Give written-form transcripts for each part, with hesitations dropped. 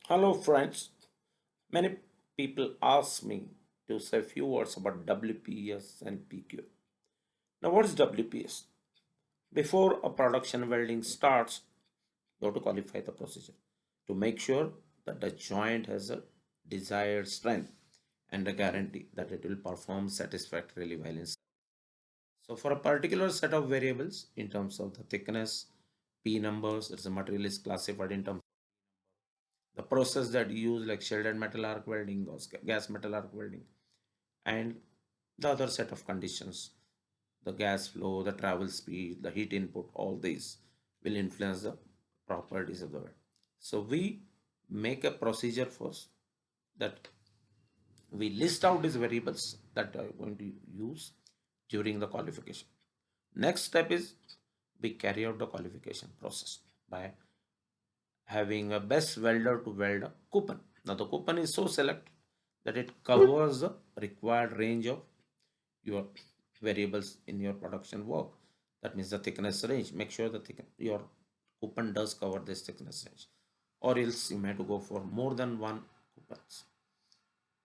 Hello, friends. Many people ask me to say a few words about WPS and PQ. Now, what is WPS? Before a production welding starts, you have to qualify the procedure to make sure that the joint has a desired strength and a guarantee that it will perform satisfactorily while in. So, for a particular set of variables in terms of the thickness, P numbers, it's a material is classified in terms the process that you use like shielded metal arc welding or gas metal arc welding, and the other set of conditions, the gas flow, the travel speed, the heat input, all these will influence the properties of the weld. So we make a procedure first that we list out these variables that are going to use during the qualification. Next step is we carry out the qualification process by having a best welder to weld a coupon. Now the coupon is so select that it covers the required range of your variables in your production work. That means the thickness range. Make sure the your coupon does cover this thickness range, or else you may have to go for more than one coupons.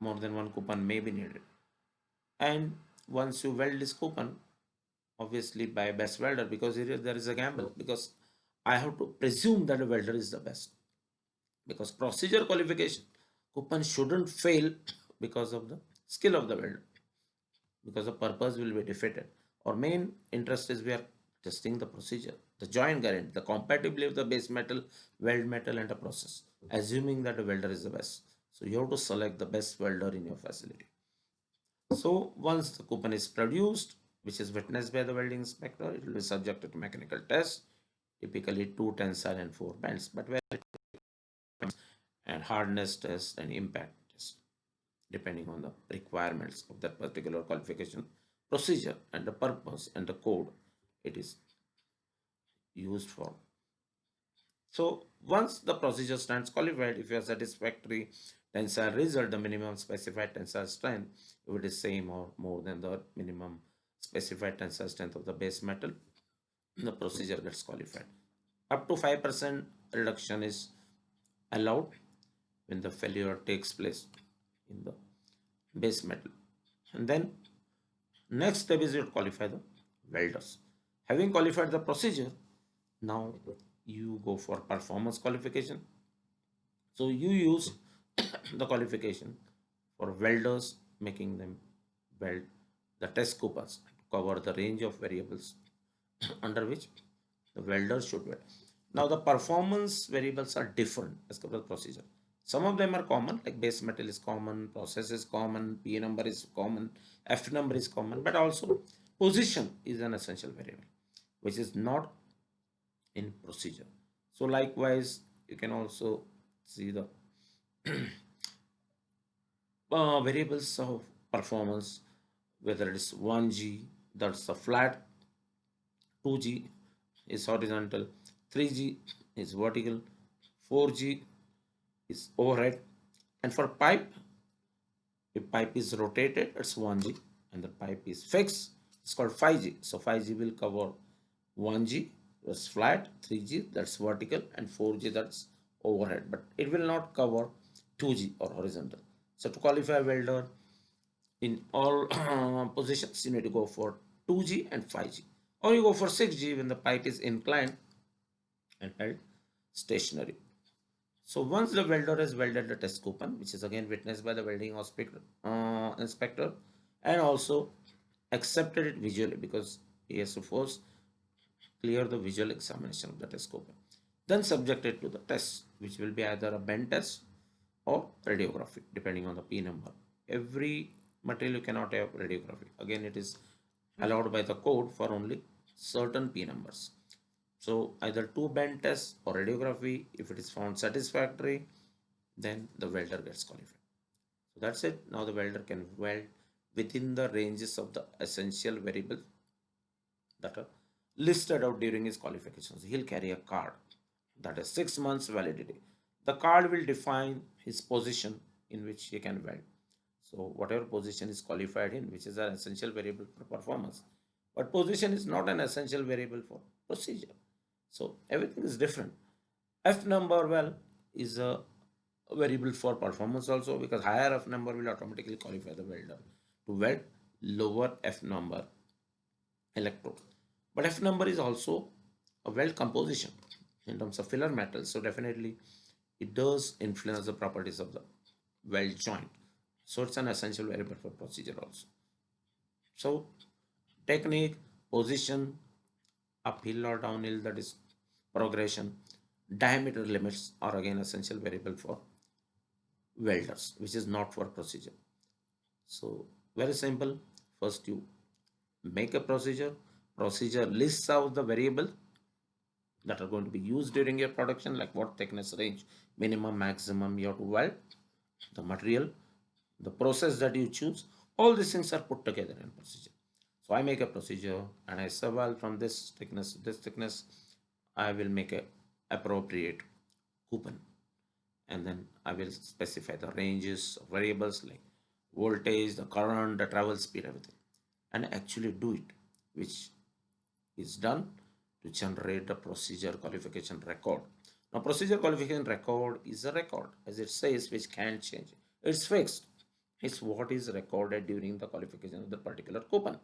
More than one coupon may be needed. And once you weld this coupon, obviously by best welder, because there is a gamble, because I have to presume that a welder is the best, because procedure qualification coupon shouldn't fail because of the skill of the welder, because the purpose will be defeated. Our main interest is we are testing the procedure, the joint guarantee, the compatibility of the base metal, weld metal, and the process, assuming that the welder is the best. So you have to select the best welder in your facility. So once the coupon is produced, which is witnessed by the welding inspector, it will be subjected to mechanical test, typically 2 tensile and 4 bends, but where and hardness test and impact test, depending on the requirements of that particular qualification procedure and the purpose and the code it is used for. So once the procedure stands qualified, if you are satisfactory tensile result, the minimum specified tensile strength, if it is same or more than the minimum specified tensile strength of the base metal, the procedure gets qualified. Up to 5% reduction is allowed when the failure takes place in the base metal. And then next step is to qualify the welders. Having qualified the procedure, now you go for performance qualification. So you use the qualification for welders, making them weld the test coupons to cover the range of variables under which the welder should weld. Now the performance variables are different as per the procedure. Some of them are common, like base metal is common, process is common, P number is common, F number is common, but also position is an essential variable, which is not in procedure. So likewise, you can also see the variables of performance, whether it is 1G, that's the flat, 2G is horizontal, 3G is vertical, 4G is overhead, and for pipe, if pipe is rotated, it's 1G, and the pipe is fixed, it's called 5G. So 5G will cover 1G, that's flat, 3G, that's vertical, and 4G, that's overhead, but it will not cover 2G or horizontal. So to qualify welder in all positions, you need to go for 2G and 5G, or you go for 6G when the pipe is inclined and held stationary. So once the welder has welded the test coupon, which is again witnessed by the welding inspector, and also accepted it visually, because he has to first clear the visual examination of the test coupon, then subjected to the test, which will be either a bend test or radiography, depending on the P number. Every material you cannot have radiography. Again, it is allowed by the code for only certain P numbers. So either two bend tests or radiography. If it is found satisfactory, then the welder gets qualified. So that's it. Now the welder can weld within the ranges of the essential variables that are listed out during his qualifications. He'll carry a card that is 6 months validity. The card will define his position in which he can weld. So whatever position is qualified in, which is an essential variable for performance, but position is not an essential variable for procedure. So everything is different. F number, well, is a variable for performance also, because higher F number will automatically qualify the welder to weld lower F number electrode. But F number is also a weld composition in terms of filler metal, so definitely it does influence the properties of the weld joint. So it's an essential variable for procedure also. So technique, position, uphill or downhill, that is progression, diameter limits are again essential variable for welders, which is not for procedure. So very simple. First you make a procedure. Procedure lists out the variable that are going to be used during your production, like what thickness range, minimum, maximum you have to weld, the material, the process that you choose. All these things are put together in procedure. So I make a procedure and I say, well, from this thickness, I will make a appropriate coupon, and then I will specify the ranges of variables like voltage, the current, the travel speed, everything, and actually do it, which is done to generate the procedure qualification record. Now, procedure qualification record is a record, as it says, which can change. It's fixed. It's what is recorded during the qualification of the particular coupon.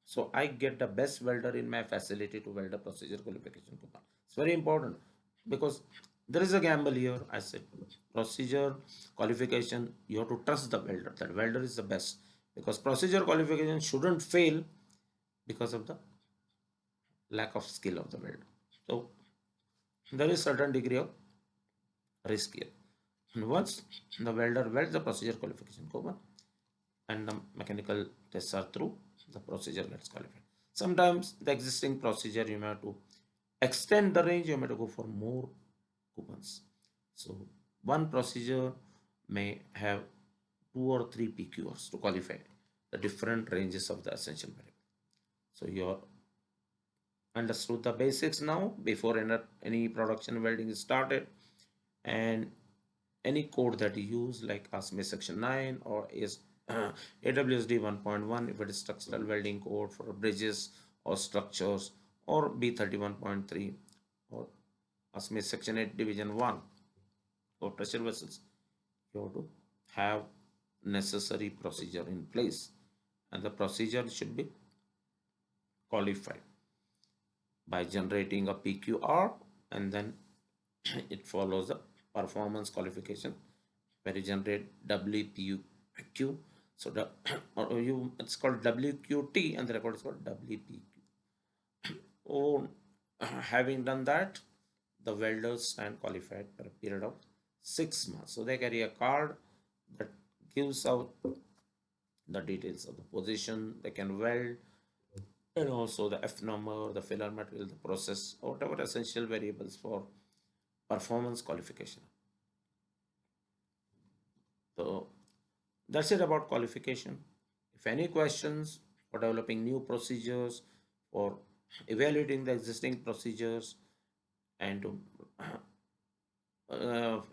So I get the best welder in my facility to weld a procedure qualification coupon. It's very important because there is a gamble here. I said procedure qualification, you have to trust the welder. That welder is the best, because procedure qualification shouldn't fail because of the lack of skill of the welder. So there is certain degree of risk here. And once the welder welds the procedure qualification coupon and the mechanical tests are through, the procedure gets qualified. Sometimes the existing procedure you may have to extend the range, you may have to go for more coupons. So one procedure may have 2 or 3 PQRs to qualify the different ranges of the essential variable. So you understood the basics now before any production welding is started, and any code that you use like ASME section 9 or is AWSD 1.1 if it is structural welding code for bridges or structures, or B31.3 or ASME section 8 division 1 for pressure vessels, you have to have necessary procedure in place, and the procedure should be qualified by generating a PQR, and then it follows the performance qualification where you generate WPQ. So the it's called WQT and the record is called WPQ. Oh, having done that, the welders stand qualified for a period of 6 months. So they carry a card that gives out the details of the position they can weld, and also the F number, the filler material, the process, or whatever essential variables for performance qualification. So that's it about qualification. If any questions for developing new procedures, or evaluating the existing procedures, and to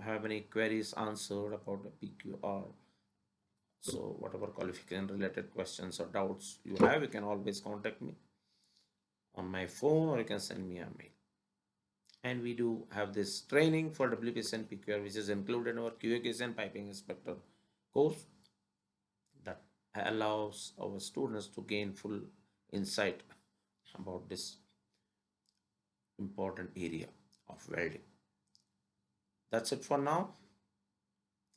have any queries answered about the PQR, so whatever qualification related questions or doubts you have, you can always contact me on my phone, or you can send me a mail. And we do have this training for WPS and PQR, which is included in our QAQC and piping inspector course, that allows our students to gain full insight about this important area of welding. That's it for now.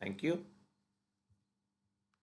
Thank you.